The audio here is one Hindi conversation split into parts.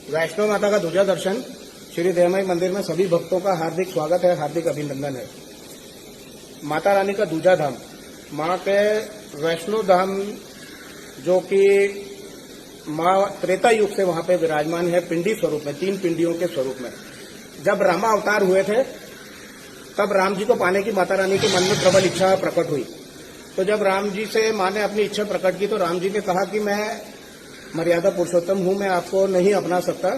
वैष्णो माता का ध्वजा दर्शन श्री देवमयी मंदिर में सभी भक्तों का हार्दिक स्वागत है, हार्दिक अभिनंदन है। माता रानी का ध्वजा धाम, मां के वैष्णो धाम जो कि मां त्रेता युग से वहां पे विराजमान है, पिंडी स्वरूप में, 3 पिंडियों के स्वरूप में। जब रामा अवतार हुए थे तब राम जी को पाने की माता रानी के मन में प्रबल इच्छा प्रकट हुई। तो जब राम जी से मां ने अपनी इच्छा प्रकट की तो राम जी ने कहा कि मैं मर्यादा पुरुषोत्तम हूं, मैं आपको नहीं अपना सकता।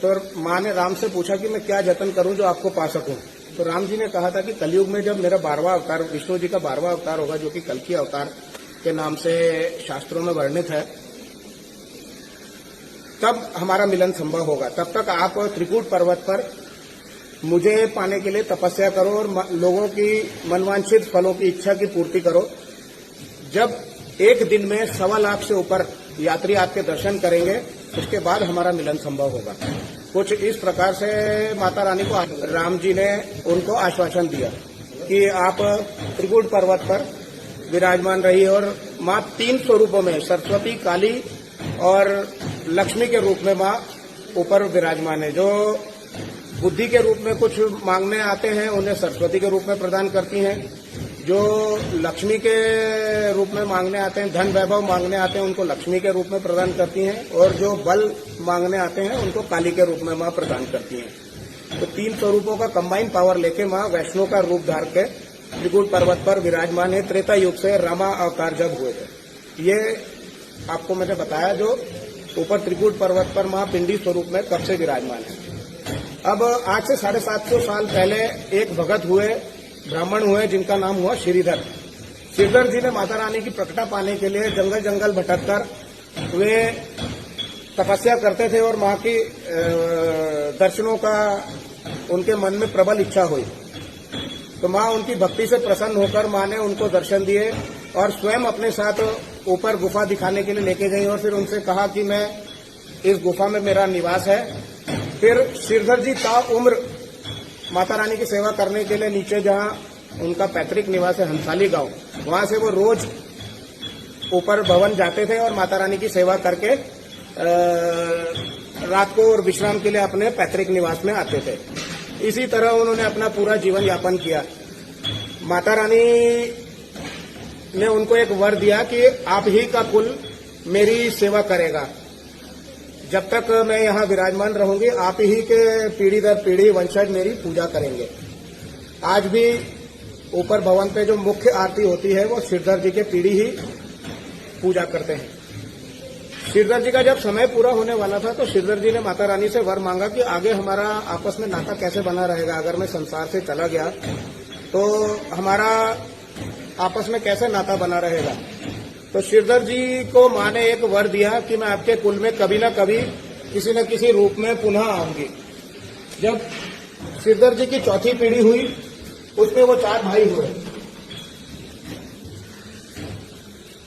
तो मां ने राम से पूछा कि मैं क्या जतन करूं जो आपको पा सकूं। तो राम जी ने कहा था कि कलयुग में जब मेरा 12वां अवतार, विष्णु जी का 12वां अवतार होगा, जो कि कल्कि अवतार के नाम से शास्त्रों में वर्णित है, तब हमारा मिलन संभव होगा। तब तक आप त्रिकूट पर्वत पर मुझे पाने के लिए तपस्या करो और लोगों की मनवांछित फलों की इच्छा की पूर्ति करो। जब एक दिन में 1.25 लाख से ऊपर यात्री आपके दर्शन करेंगे, उसके बाद हमारा मिलन संभव होगा। कुछ इस प्रकार से माता रानी को राम जी ने उनको आश्वासन दिया कि आप त्रिकूट पर्वत पर विराजमान रहिए। और मां 3 स्वरूपों में, सरस्वती, काली और लक्ष्मी के रूप में मां ऊपर विराजमान है। जो बुद्धि के रूप में कुछ मांगने आते हैं उन्हें सरस्वती के रूप में प्रदान करती हैं, जो लक्ष्मी के रूप में मांगने आते हैं, धन वैभव मांगने आते हैं, उनको लक्ष्मी के रूप में प्रदान करती हैं, और जो बल मांगने आते हैं उनको काली के रूप में मां प्रदान करती हैं। तो 3 स्वरूपों का कंबाइन पावर लेके मां वैष्णो का रूप धार के त्रिकूट पर्वत पर विराजमान है। त्रेता युग से रामा अवतार जब हुए थे, ये आपको मैंने बताया। जो ऊपर त्रिकूट पर्वत पर मां पिंडी स्वरूप में कब से विराजमान है। अब आज से 750 साल पहले एक भगत हुए, ब्राह्मण हुए, जिनका नाम हुआ श्रीधर। श्रीधर जी ने माता रानी की प्रकटा पाने के लिए जंगल जंगल भटककर वे तपस्या करते थे और मां की दर्शनों का उनके मन में प्रबल इच्छा हुई। तो मां उनकी भक्ति से प्रसन्न होकर मां ने उनको दर्शन दिए और स्वयं अपने साथ ऊपर गुफा दिखाने के लिए लेके गई और फिर उनसे कहा कि मैं इस गुफा में मेरा निवास है। फिर श्रीधर जी ता उम्र माता रानी की सेवा करने के लिए नीचे जहां उनका पैतृक निवास है, हंसाली गांव, वहां से वो रोज ऊपर भवन जाते थे और माता रानी की सेवा करके रात को और विश्राम के लिए अपने पैतृक निवास में आते थे। इसी तरह उन्होंने अपना पूरा जीवन यापन किया। माता रानी ने उनको एक वर दिया कि आप ही का कुल मेरी सेवा करेगा, जब तक मैं यहां विराजमान रहूंगी आप ही के पीढ़ी दर पीढ़ी वंशज मेरी पूजा करेंगे। आज भी ऊपर भवन पे जो मुख्य आरती होती है वो श्रीधर जी के पीढ़ी ही पूजा करते हैं। श्रीधर जी का जब समय पूरा होने वाला था तो श्रीधर जी ने माता रानी से वर मांगा कि आगे हमारा आपस में नाता कैसे बना रहेगा, अगर मैं संसार से चला गया तो हमारा आपस में कैसे नाता बना रहेगा। तो श्रीधर जी को मां ने एक वर दिया कि मैं आपके कुल में कभी न कभी किसी न किसी रूप में पुनः आऊंगी। जब श्रीधर जी की 4थी पीढ़ी हुई उसमें वो 4 भाई हुए।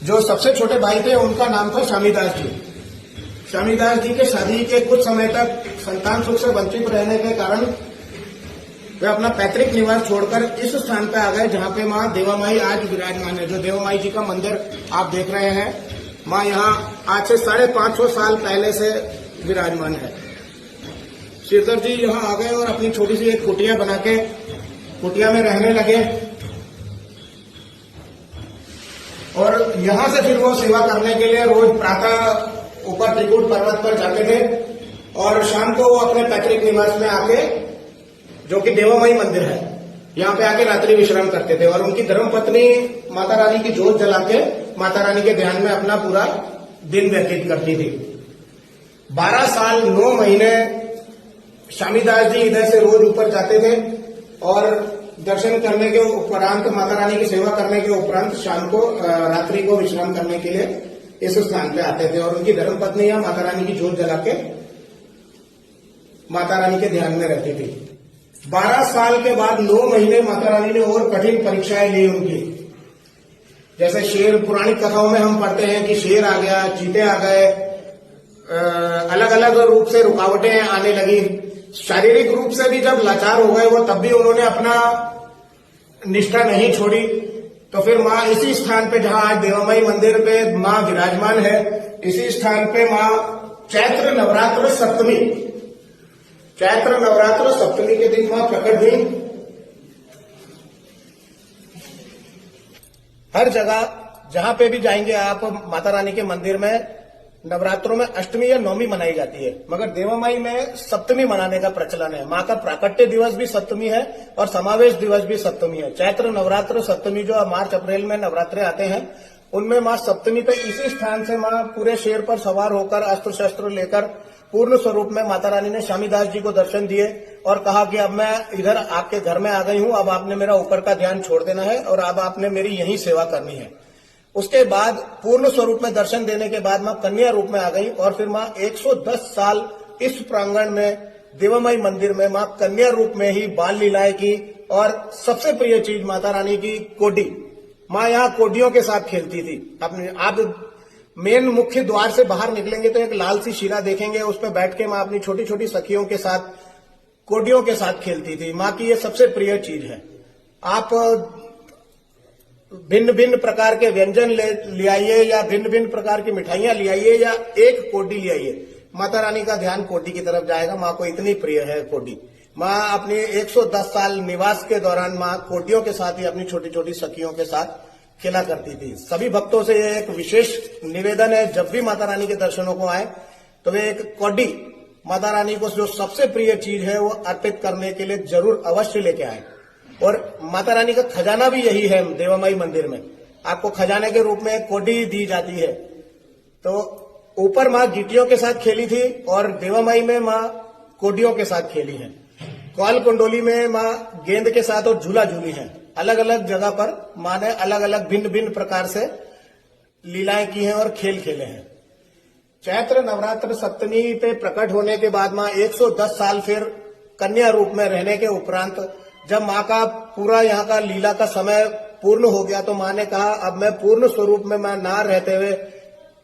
जो सबसे छोटे भाई थे उनका नाम था स्वामीदास जी। स्वामीदास जी के शादी के कुछ समय तक संतान सुख से वंचित रहने के कारण वे अपना पैतृक निवास छोड़कर इस स्थान पे आ गए जहां पे मां देवामाई आज विराजमान है। जो देवामाई जी का मंदिर आप देख रहे हैं, मां यहां आज से 550 साल पहले से विराजमान है। श्रीधर जी यहां आ गए और अपनी छोटी सी एक कुटिया बना के कुटिया में रहने लगे और यहां से फिर वो सेवा करने के लिए रोज प्रातः ऊपर त्रिकूट पर्वत पर जाते थे और शाम को वो अपने पैतृक निवास में आके, जो कि देवामयी मंदिर है, यहाँ पे आके रात्रि विश्राम करते थे। और उनकी धर्मपत्नी माता रानी की जोत जला के माता रानी के ध्यान में अपना पूरा दिन व्यतीत करती थी। 12 साल 9 महीने स्वामीदास जी इधर से रोज ऊपर जाते थे और दर्शन करने के उपरांत, माता रानी की सेवा करने के उपरांत शाम को रात्रि को विश्राम करने के लिए इस स्थान पे आते थे। और उनकी धर्मपत्नी यहाँ माता रानी की जोत जला के माता रानी के ध्यान में रहती थी। 12 साल के बाद 9 महीने माता रानी ने और कठिन परीक्षाएं ली उनकी। जैसे शेर, पुरानी कथाओं में हम पढ़ते हैं कि शेर आ गया, चीते आ गए, अलग अलग रूप से रुकावटें आने लगी। शारीरिक रूप से भी जब लाचार हो गए वो, तब भी उन्होंने अपना निष्ठा नहीं छोड़ी। तो फिर मां इसी स्थान पे, जहां आज देवामयी मंदिर पे मां विराजमान है, इसी स्थान पे मां चैत्र नवरात्र सप्तमी, चैत्र नवरात्र सप्तमी के दिन मां प्रकट हुई। हर जगह जहां पे भी जाएंगे आप माता रानी के मंदिर में नवरात्रों में अष्टमी या नवमी मनाई जाती है, मगर देवामाई में सप्तमी मनाने का प्रचलन है। मां का प्राकट्य दिवस भी सप्तमी है और समावेश दिवस भी सप्तमी है। चैत्र नवरात्र सप्तमी जो मार्च अप्रैल में नवरात्रे आते हैं, उनमें मां सप्तमी पे इसी स्थान से मां पूरे शेर पर सवार होकर अस्त्र शस्त्र लेकर पूर्ण स्वरूप में माता रानी ने स्वामीदास जी को दर्शन दिए और कहा कि अब मैं इधर आपके घर में आ गई हूं, अब आपने मेरा ऊपर का ध्यान छोड़ देना है और अब आपने मेरी यही सेवा करनी है। उसके बाद पूर्ण स्वरूप में दर्शन देने के बाद मां कन्या रूप में आ गई और फिर मां 110 साल इस प्रांगण में देवामाई मंदिर में मां कन्या रूप में ही बाल लीलाएं की। और सबसे प्रिय चीज माता रानी की कोडी, मां यहाँ कोडियों के साथ खेलती थी। अपने आप मेन मुख्य द्वार से बाहर निकलेंगे तो एक लाल सी शिला देखेंगे, उस पर बैठ के मां अपनी छोटी छोटी सखियों के साथ कोडियों के साथ खेलती थी। मां की ये सबसे प्रिय चीज है। आप भिन्न भिन्न प्रकार के व्यंजन ले आइए या भिन्न भिन्न प्रकार की मिठाइयां ले आइए या एक कोडी ले आइए, माता रानी का ध्यान कोडी की तरफ जाएगा। मां को इतनी प्रिय है कोडी। मां अपने 110 साल निवास के दौरान मां कोडियों के साथ ही अपनी छोटी छोटी सखियों के साथ खेला करती थी। सभी भक्तों से ये एक विशेष निवेदन है, जब भी माता रानी के दर्शनों को आए तो वे एक कोडी माता रानी को जो सबसे प्रिय चीज है वो अर्पित करने के लिए जरूर अवश्य लेके आए। और माता रानी का खजाना भी यही है। देवामाई मंदिर में आपको खजाने के रूप में कोडी दी जाती है। तो ऊपर मां गीटियों के साथ खेली थी और देवामाई में मां कोडियों के साथ खेली है। कौल कुंडोली में मां गेंद के साथ और झूला झूली है। अलग अलग जगह पर मां ने अलग अलग भिन्न भिन्न प्रकार से लीलाएं की हैं और खेल खेले हैं। चैत्र नवरात्र सप्तमी पे प्रकट होने के बाद मां 110 साल फिर कन्या रूप में रहने के उपरांत जब मां का पूरा यहाँ का लीला का समय पूर्ण हो गया तो मां ने कहा अब मैं पूर्ण स्वरूप में मैं ना रहते हुए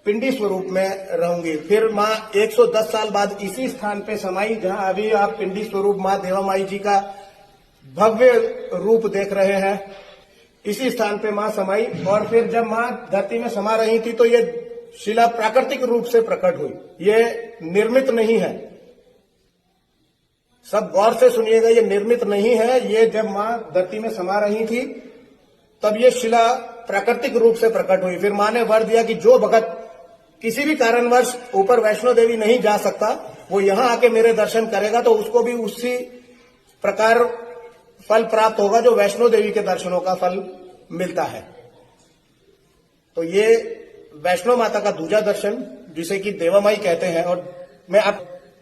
पिंडी स्वरूप में रहूंगी। फिर मां 110 साल बाद इसी स्थान पे समाई जहां अभी आप पिंडी स्वरूप मां देवामाई जी का भव्य रूप देख रहे हैं। इसी स्थान पे मां समाई और फिर जब मां धरती में समा रही थी तो ये शिला प्राकृतिक रूप से प्रकट हुई, ये निर्मित नहीं है। सब गौर से सुनिएगा, ये निर्मित नहीं है। ये जब मां धरती में समा रही थी तब ये शिला प्राकृतिक रूप से प्रकट हुई। फिर मां ने वर दिया कि जो भगत किसी भी कारणवश ऊपर वैष्णो देवी नहीं जा सकता वो यहां आके मेरे दर्शन करेगा तो उसको भी उसी प्रकार फल प्राप्त होगा जो वैष्णो देवी के दर्शनों का फल मिलता है। तो ये वैष्णो माता का दूजा दर्शन जिसे कि देवामाई कहते हैं। और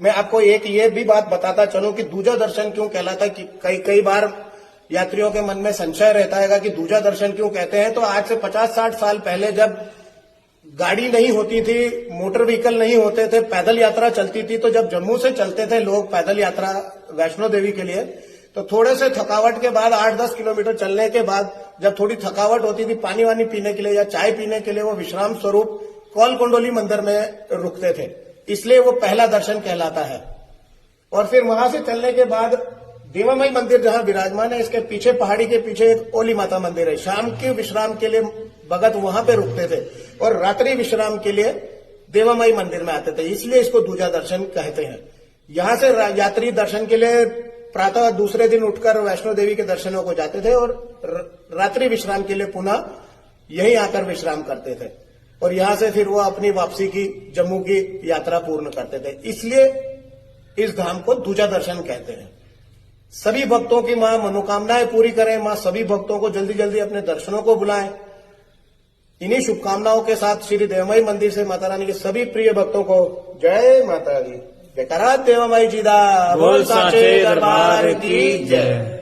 मैं आपको एक ये भी बात बताता चलूं कि दूजा दर्शन क्यों कहलाता है। कि कई बार यात्रियों के मन में संशय रहता है कि दूजा दर्शन क्यों कहते हैं। तो आज से 50-60 साल पहले जब गाड़ी नहीं होती थी, मोटर व्हीकल नहीं होते थे, पैदल यात्रा चलती थी, तो जब जम्मू से चलते थे लोग पैदल यात्रा वैष्णो देवी के लिए तो थोड़े से थकावट के बाद 8-10 किलोमीटर चलने के बाद जब थोड़ी थकावट होती थी पानी वानी पीने के लिए या चाय पीने के लिए वो विश्राम स्वरूप कौल कुंडोली मंदिर में रुकते थे, इसलिए वो पहला दर्शन कहलाता है। और फिर वहां से चलने के बाद देवामाई मंदिर जहां विराजमान है, इसके पीछे पहाड़ी के पीछे एक ओली माता मंदिर है। शाम के विश्राम के लिए भगत वहां पे रुकते थे और रात्रि विश्राम के लिए देवामाई मंदिर में आते थे, इसलिए इसको दूजा दर्शन कहते हैं। यहां से यात्री दर्शन के लिए प्रातः दूसरे दिन उठकर वैष्णो देवी के दर्शनों को जाते थे और रात्रि विश्राम के लिए पुनः यहीं आकर विश्राम करते थे और यहां से फिर वो अपनी वापसी की जम्मू की यात्रा पूर्ण करते थे, इसलिए इस धाम को दूजा दर्शन कहते हैं। सभी भक्तों की मां मनोकामनाएं पूरी करें, मां सभी भक्तों को जल्दी जल्दी अपने दर्शनों को बुलाएं। इन्हीं शुभकामनाओं के साथ श्री देवामाई मंदिर से माता रानी के सभी प्रिय भक्तों को जय माता दी। जयकारा देवामाई जी दा, बोल साचे दरबार की जय।